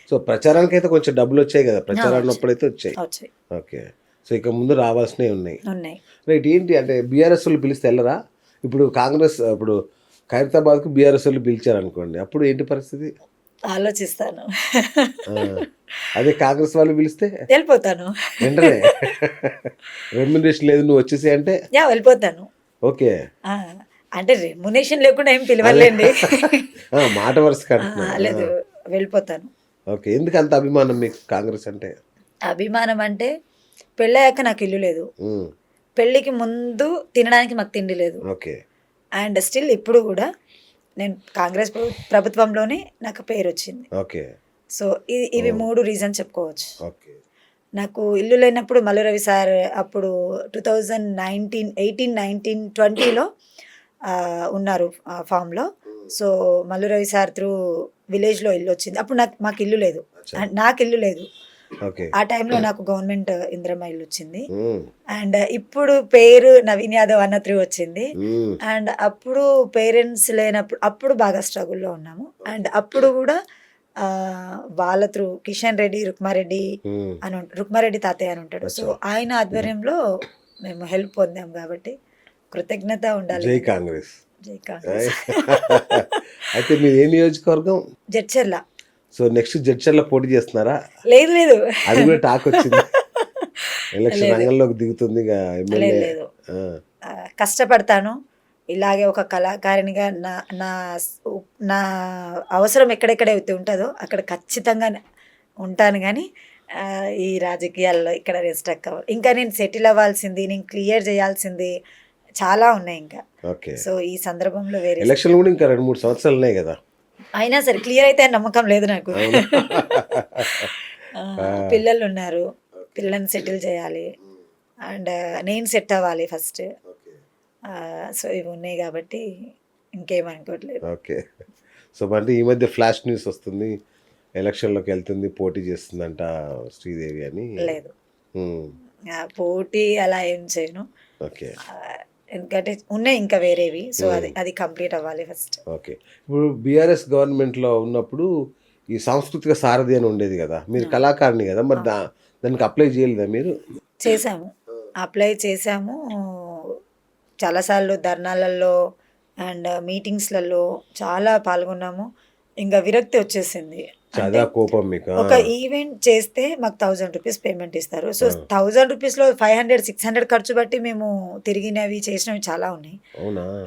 So ప్రచారానికి అయితే కొంచెం డబ్బులు వచ్చాయి కదా, ప్రచారాన్ని అప్పుడైతే వచ్చాయి. వచ్చాయి ఓకే. సో ఇక ముందు రావాల్సినవి ఉన్నాయి. ఉన్నాయి. రైట్. ఏంటి అంటే బీఆర్ఎస్ వాళ్ళు పిలిస్తే వెళ్ళరా? ఇప్పుడు కాంగ్రెస్ ఇప్పుడు ఖైరతాబాద్కు బీఆర్ఎస్ వాళ్ళు పిలిచారనుకోండి, అప్పుడు ఏంటి పరిస్థితి? ఆలోచిస్తాను. ఆ, అదే కాంగ్రెస్ వాళ్ళు పిలిస్తే వెళ్ళిపోతాను. వెంటనే రెమ్యునరేషన్ లేదు నువ్వు వచ్చేసి అంటే వెళ్ళిపోతాను. ఓకే. అంటే రెమ్యునేషన్ లేకుండా ఏం పిలవలేండి. మాట వరుస కట్టినా. లేదు, వెళ్ళిపోతాను. ఓకే. ఎందుకు అంత అభిమానం మీకు కాంగ్రెస్ అంటే? అభిమానం అంటే పెళ్ళయ్యాక నాకు ఇల్లు లేదు, ఉమ్, పెళ్ళికి ముందు తినడానికి మాకు తిండి లేదు, ఓకే. అండ్ స్టిల్ ఇప్పుడు కూడా నేను కాంగ్రెస్ ప్రభుత్వంలోనే నాకు పేరు వచ్చింది. ఓకే. సో ఇవి 3 రీజన్ చెప్పుకోవచ్చు. ఓకే. నాకు ఇల్లు లేనప్పుడు మల్లు రవి సార్ అప్పుడు 2019, 18, 19, 20లో ఉన్నారు ఫామ్లో. So Mallu Ravi sir through విలేజ్లో ఇల్లు వచ్చింది. అప్పుడు మాకు ఇల్లు లేదు, నాకు ఇల్లు లేదు. ఓకే. ఆ టైంలో నాకు గవర్నమెంట్ ఇందిరమ్మ ఇల్లు వచ్చింది. ఉమ్, అండ్ ఇప్పుడు పేరు నవీన్ యాదవ్ అన్న త్రూ వచ్చింది. ఉమ్, అండ్ అప్పుడు పేరెంట్స్ లేనప్పుడు అప్పుడు బాగా స్ట్రగుల్లో ఉన్నాము. అండ్ అప్పుడు కూడా వాళ్ళ త్రూ కిషన్ రెడ్డి, రుక్మారెడ్డి ఉమ్. రుక్మారెడ్డి తాతయ్య అని ఉంటాడు. సో ఆయన ఆధ్వర్యంలో మేము హెల్ప్ పొందాం కాబట్టి కృతజ్ఞత ఉండాలి. జై కాంగ్రెస్. జై కాంగ్రెస్. అయితే మీరు ఏ నియోజకవర్గం? జడ్చర్ల. సో నెక్స్ట్ జడ్చర్ల పోటీ చేస్తున్నారా? లేదు లేదు, అది కూడా టాక్ వచ్చింది. ఎలక్షన్ రంగంలోకి దిగుతుంది ఇక ఎమ్మెల్యే. లేదు. కష్టపడతాను ఇలాగే ఒక కళాకారిణిగా. నా నా నా అవసరం ఎక్కడెక్కడ అయితే ఉంటుందో అక్కడ ఖచ్చితంగా ఉంటాను. కానీ ఈ రాజకీయాల్లో ఇక్కడ స్టక్ అవ్వాలి. ఇంకా నేను సెటిల్ అవ్వాల్సింది, నేను క్లియర్ చేయాల్సింది చాలా ఉన్నాయి ఇంకా. ఓకే. సో ఈ సందర్భంలో వేరే ఎలక్షన్ కూడా ఇంకా 2-3 సంవత్సరాలు ఉన్నాయి కదా. అయినా సరే క్లియర్ అయితే నమ్మకం లేదు నాకు. పిల్లలు ఉన్నారు, పిల్లల్ని సెటిల్ చేయాలి అండ్ నేను సెట్ అవ్వాలి ఫస్ట్. సో ఇవి ఉన్నాయి కాబట్టి ఇంకేమనుకోవట్లేదు. ఓకే. సో అంటే ఈ మధ్య ఫ్లాష్ న్యూస్ వస్తుంది, ఎలక్షన్లోకి వెళ్తుంది, పోటీ చేస్తుందంట శ్రీదేవి అని. లేదు, ఉమ్, పోటీ అలా ఏం చేయను. ఓకే. ఎందుకంటే ఉన్నాయి ఇంకా వేరేవి. సో అది కంప్లీట్ అవ్వాలి ఫస్ట్. ఓకే. ఇప్పుడు బీఆర్ఎస్ గవర్నమెంట్లో ఉన్నప్పుడు ఈ సాంస్కృతిక సారథి అని ఉండేది కదా, మీరు కళాకారిణి కదా, మరి దానికి అప్లై చేయలేదా మీరు? చేసాము, అప్లై చేసాము చాలాసార్లు, ధర్నాలలో అండ్ మీటింగ్స్లలో చాలా పాల్గొన్నాము. ఇంకా విరక్తి వచ్చేసింది. చాలా కోపం మీకు. ఒక ఈవెంట్ చేస్తే మాకు 1000 రూపీస్ పేమెంట్ ఇస్తారు. సో 1000 రూపీస్లో 500, 600 ఖర్చు బట్టి మేము తిరిగినవి చేసినవి చాలా ఉన్నాయి.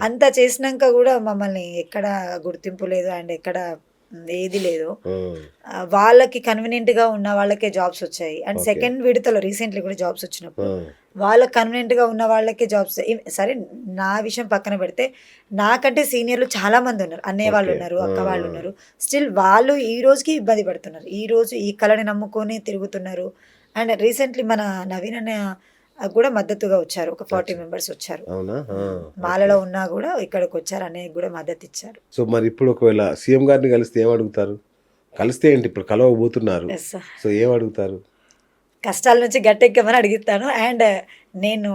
అంత చేసినాక కూడా మమ్మల్ని ఎక్కడ గుర్తింపు లేదు అండ్ ఎక్కడ ఏది లేదు. వాళ్ళకి కన్వీనియంట్గా ఉన్న వాళ్ళకే జాబ్స్ వచ్చాయి. అండ్ సెకండ్ విడతలో రీసెంట్లీ కూడా జాబ్స్ వచ్చినప్పుడు వాళ్ళకి కన్వీనియంట్గా ఉన్న వాళ్ళకే జాబ్స్. సరే నా విషయం పక్కన పెడితే నాకంటే సీనియర్లు చాలా మంది ఉన్నారు, అన్నయ్య వాళ్ళు ఉన్నారు, అక్క వాళ్ళు ఉన్నారు. స్టిల్ వాళ్ళు ఈ రోజుకి ఇబ్బంది పడుతున్నారు, ఈ రోజు ఈ కళని నమ్ముకొని తిరుగుతున్నారు. అండ్ రీసెంట్లీ మన నవీన్ అన్న కూడా మద్దతుగా వచ్చారు, ఒక 40 మెంబర్స్ వచ్చారు. మాలలో ఉన్నా కూడా ఇక్కడికి వచ్చారు, అన్నయ్య కూడా మద్దతు ఇచ్చారు. సో మరి ఇప్పుడు ఒకవేళ సీఎం గారిని కలిస్తే ఏం అడుగుతారు? కలిస్తే ఏంటి, ఇప్పుడు కలవబోతున్నారు, సో ఏం అడుగుతారు? కష్టాల నుంచి గట్టెక్కమని అడుగుతాను. అండ్ నేను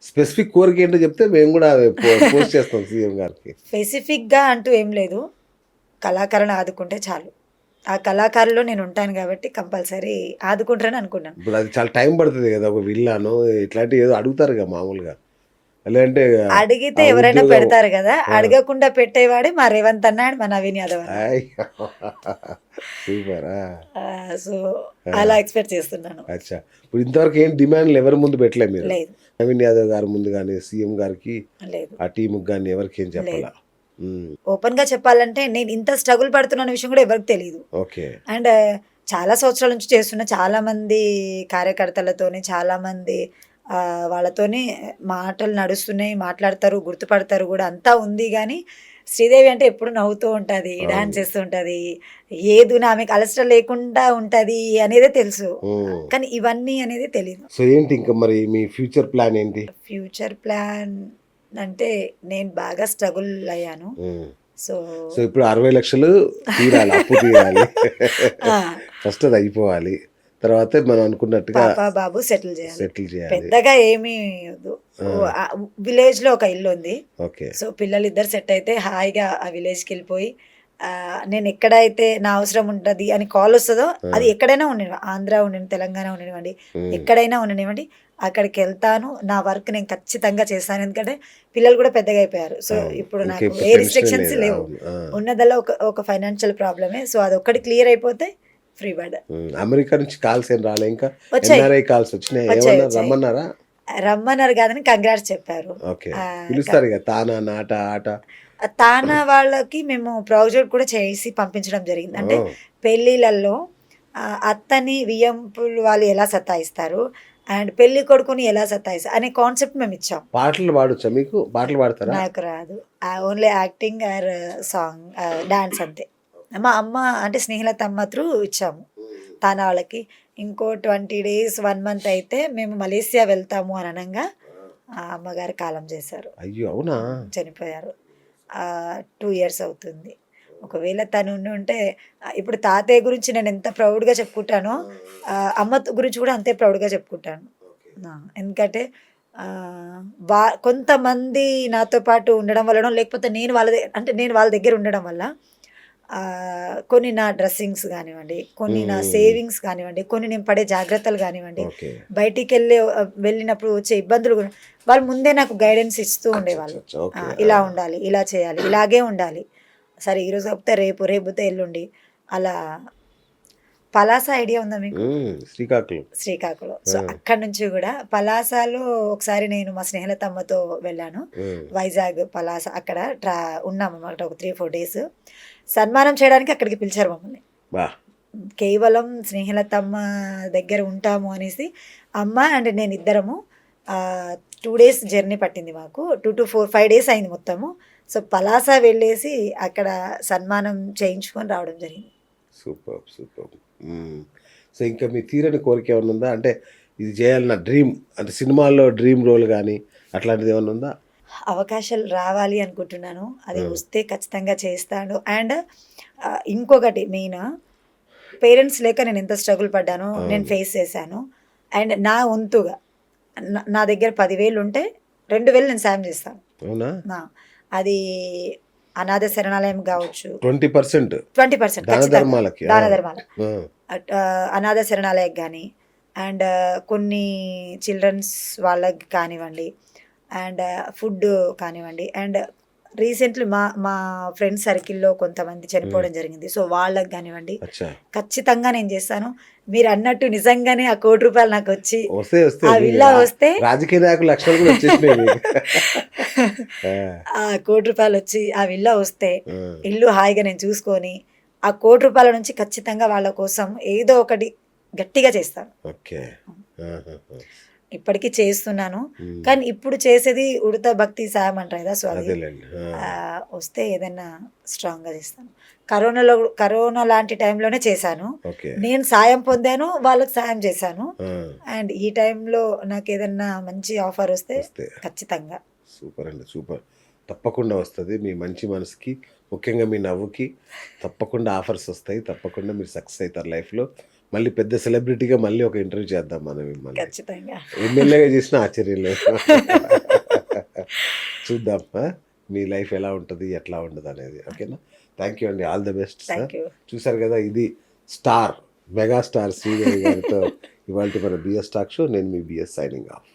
స్పెసిఫిక్ కోరిక ఏంటో చెప్తే మేము కూడా పోస్ట్ చేస్తాం సీఎం గారికి. స్పెసిఫిక్గా అంటూ ఏం లేదు, కళాకారులను ఆదుకుంటే చాలు. ఆ కళాకారులో నేను ఉంటాను కాబట్టి కంపల్సరీ ఆదుకుంటారని అనుకున్నాను. ఇప్పుడు అది చాలా టైం పడుతుంది కదా, ఒక విల్లాను ఇట్లాంటివి ఏదో అడుగుతారు కదా మామూలుగా, లేదంటే అడిగితే ఎవరైనా పెడతారు కదా, అడగకుండా పెట్టేవాడే మా రేవంత్ అన్నాడు, మా నవీన్ యాదవ్. సూపర్. సో అలా ఎక్స్పెక్ట్ చేస్తున్నాను. అచ్చా. ఇప్పుడు ఇంతవరకు ఏం డిమాండ్లు ఎవరి ముందు పెట్టలేదు మీరు? లేదు, నవీన్ యాదవ్ గారి ముందు కానీ సీఎం గారికి లేదు, ఆ టీముకి కానీ ఎవరికి ఏం చెప్పాలా? ఓపెన్ గా చెప్పాలంటే నేను ఇంత స్ట్రగుల్ పడుతున్న విషయం కూడా ఎవరికి తెలియదు. ఓకే. అండ్ చాలా సంవత్సరాల నుంచి చేస్తున్న చాలా మంది కార్యకర్తలతోని, చాలా మంది వాళ్ళతోనే మాటలు నడుస్తున్నాయి, మాట్లాడతారు, గుర్తుపడతారు కూడా, అంతా ఉంది. కానీ శ్రీదేవి అంటే ఎప్పుడు నవ్వుతూ ఉంటుంది, డాన్స్ చేస్తూ ఉంటుంది, ఏదునా ఆమెకు అలసట లేకుండా ఉంటుంది అనేదే తెలుసు. కానీ ఇవన్నీ అనేది తెలియదు. సో ఏంటి ఇంకా మరి మీ ఫ్యూచర్ ప్లాన్ ఏంటి? ఫ్యూచర్ ప్లాన్ అంటే నేను బాగా స్ట్రగుల్ అయ్యాను. సో ఇప్పుడు 60 లక్షలు తీరాలి, అప్పు తీరాలి. ఫస్ట్ అది అయిపోవాలి, తర్వాత మనం అనుకున్నట్టుగా బాబు సెటిల్ చేయాలి. చేయాలి. పెద్దగా ఏమీ విలేజ్ లో ఒక ఇల్లు ఉంది. ఓకే. సో పిల్లలు ఇద్దరు సెట్ అయితే హాయిగా ఆ విలేజ్కి వెళ్ళిపోయి నేను ఎక్కడైతే నా అవసరం ఉంటుంది అని కాల్ వస్తుందో అది ఎక్కడైనా ఉండనివ్వండి, ఆంధ్ర ఉండనివ్వండి, తెలంగాణ ఉండనివ్వండి, ఎక్కడైనా ఉండనివ్వండి, అక్కడికి వెళ్తాను. నా వర్క్ నేను ఖచ్చితంగా చేస్తాను. ఎందుకంటే పిల్లలు కూడా పెద్దగా అయిపోయారు. సో ఇప్పుడు నాకు ఇంకెప్పుడు ఏ టెన్షన్ రిస్ట్రిక్షన్స్ లేదు. లేవు. అవును. ఉన్నదల్లా ఒక ఫైనాన్షియల్ ప్రాబ్లమే. సో అది ఒక్కటి క్లియర్ అయిపోతే ఫ్రీ బర్డ్. అమెరికా నుంచి కాల్స్ ఏం రాలే ఇంకా? వచ్చాయి. ఎన్ఆర్ఐ కాల్స్ వచ్చినాయి, వచ్చాయి, ఏమన్నా వచ్చాయి. రమ్మన్నారా? రమ్మన్నారు కాదని కంగ్రాట్స్ చెప్పారు. ఓకే, ఆ, పిలుస్తారు ఇక తానా నాట ఆట. తానా వాళ్ళకి మేము ప్రాజెక్ట్ కూడా చేసి పంపించడం జరిగింది. అంటే ఓ, పెళ్ళిళ్ళల్లో అత్తని వియ్యంపులు వాళ్ళు ఎలా సతాయిస్తారు అండ్ పెళ్లి కొడుకుని ఎలా సతాయిస్తారు అనే కాన్సెప్ట్ మేము ఇచ్చాం. పాటలు పాడొచ్చా మీకు? పాటలు పాడతారా? నాకు రాదు, only acting are song dance అంతే. మా అమ్మ అంటే స్నేహిలత అమ్మ త్రూ ఇచ్చాము తానా వాళ్ళకి. ఇంకో 20 days 1 month అయితే మేము మలేసియా వెళ్తాము అని అనగా ఆ అమ్మగారు కాలం చేశారు, అయ్యో అవునా? చనిపోయారు. 2 years అవుతుంది. ఒకవేళ తను ఉంటే ఇప్పుడు తాతయ్య గురించి నేను ఎంత ప్రౌడ్గా చెప్పుకుంటానో అమ్మ గురించి కూడా అంతే ప్రౌడ్గా చెప్పుకుంటాను. ఎందుకంటే కొంతమంది నాతో పాటు ఉండడం వలన, లేకపోతే నేను నేను వాళ్ళ దగ్గర ఉండడం వల్ల కొన్ని నా డ్రెస్సింగ్స్ కానివ్వండి, కొన్ని నా సేవింగ్స్ కానివ్వండి, కొన్ని నేను పడే జాగ్రత్తలు కానివ్వండి, ఓకే. బయటికి వెళ్ళినప్పుడు వచ్చే ఇబ్బందులు కూడా వాళ్ళు ముందే నాకు గైడెన్స్ ఇస్తూ ఉండేవాళ్ళు. ఓకే. ఇలా ఉండాలి, ఇలా చేయాలి, ఇలాగే ఉండాలి, సరే ఈరోజు చెప్తే రేపు, రేపుతే ఎల్లుండి, అలా. పలాస ఐడియా ఉందా మీకు? శ్రీకాకుళం. శ్రీకాకుళం. సో అక్కడ నుంచి కూడా పలాసలో ఒకసారి నేను మా స్నేహితులతమ్మతో వెళ్ళాను. వైజాగ్ పలాస అక్కడ ఉన్నాము అన్నమాట ఒక 3-4 days. సన్మానం చేయడానికి అక్కడికి పిలిచారు మమ్మల్ని. కేవలం స్నేహితులతమ్మ దగ్గర ఉంటాము అనేసి అమ్మ అండ్ నేను ఇద్దరము 2 days జర్నీ పట్టింది మాకు. 2 to 5 days అయింది మొత్తము. సో పలాస వెళ్ళేసి అక్కడ సన్మానం చేయించుకొని రావడం జరిగింది. Super super. సో ఇంకా మీ తీరని కోరిక ఏమైనా ఉందా? అంటే ఇది చేయాలన్న డ్రీమ్, అంటే సినిమాల్లో డ్రీమ్ రోల్ కానీ అట్లాంటిది ఏమైనా ఉందా? అవకాశాలు రావాలి అనుకుంటున్నాను. అది వస్తే ఖచ్చితంగా చేస్తాను. అండ్ ఇంకొకటి మెయిన్, పేరెంట్స్ లేక నేను ఎంత స్ట్రగుల్ పడ్డానో నేను ఫేస్ చేశాను. అండ్ నా వంతుగా నా దగ్గర 10,000 ఉంటే 2,000 నేను సాయం చేస్తాను. అవునా? అది అనాథ శరణాలయం కావచ్చు, 20% 20% దాన ధర్మాలకి. దాన ధర్మాలు, అనాథ శరణాలయం కానీ, అండ్ కొన్ని చిల్డ్రన్స్ వాళ్ళకి కానివ్వండి, అండ్ ఫుడ్ కానివ్వండి, అండ్ రీసెంట్లీ మా ఫ్రెండ్ సర్కిల్లో కొంతమంది చనిపోవడం జరిగింది. సో వాళ్ళకి కానివ్వండి, ఖచ్చితంగా నేను చేస్తాను. మీరు అన్నట్టు నిజంగానే ఆ 1 కోటి రూపాయలు నాకు వచ్చి ఆ విల్లా వస్తే, రాజకీయ నాయకులు లక్షలు కూడా వచ్చేసినాయి. ఆ 1 కోటి రూపాయలు వచ్చి ఆ విల్లా వస్తే ఇల్లు హాయిగా నేను చూసుకొని ఆ 1 కోటి రూపాయల నుంచి ఖచ్చితంగా వాళ్ళ కోసం ఏదో ఒకటి గట్టిగా చేస్తాను. ఓకే. ఇప్పటికీ చేస్తున్నాను, కానీ ఇప్పుడు చేసేది ఉడత భక్తి సాయం అంటారు కదా. సో అది వస్తే ఏదైనా స్ట్రాంగ్గా చేస్తాను. కరోనా లాంటి టైంలోనే చేశాను. నేను సాయం పొందాను, వాళ్ళకి సాయం చేశాను. అండ్ ఈ టైంలో నాకు ఏదన్నా మంచి ఆఫర్ వస్తే ఖచ్చితంగా. సూపర్ అండి, సూపర్. తప్పకుండా వస్తుంది. మీ మంచి మనసుకి, ముఖ్యంగా మీ నవ్వుకి తప్పకుండా ఆఫర్స్ వస్తాయి. తప్పకుండా మీరు సక్సెస్ అవుతారు లైఫ్లో. మళ్ళీ పెద్ద సెలబ్రిటీగా మళ్ళీ ఒక ఇంటర్వ్యూ చేద్దాం మనం. ఖచ్చితంగా ఎమ్మెల్యేగా చేసిన ఆశ్చర్యం లేదు. చూద్దాం మీ లైఫ్ ఎలా ఉంటుంది, ఎట్లా ఉండదు అనేది. ఓకేనా? థ్యాంక్ యూ అండి, ఆల్ ది బెస్ట్. చూసారు కదా, ఇది మెగాస్టార్ శ్రీదేవి గారితో ఇవాళ మన బిఎస్ టాక్ షో. నేను మీ బిఎస్ సైనింగ్ ఆఫ్.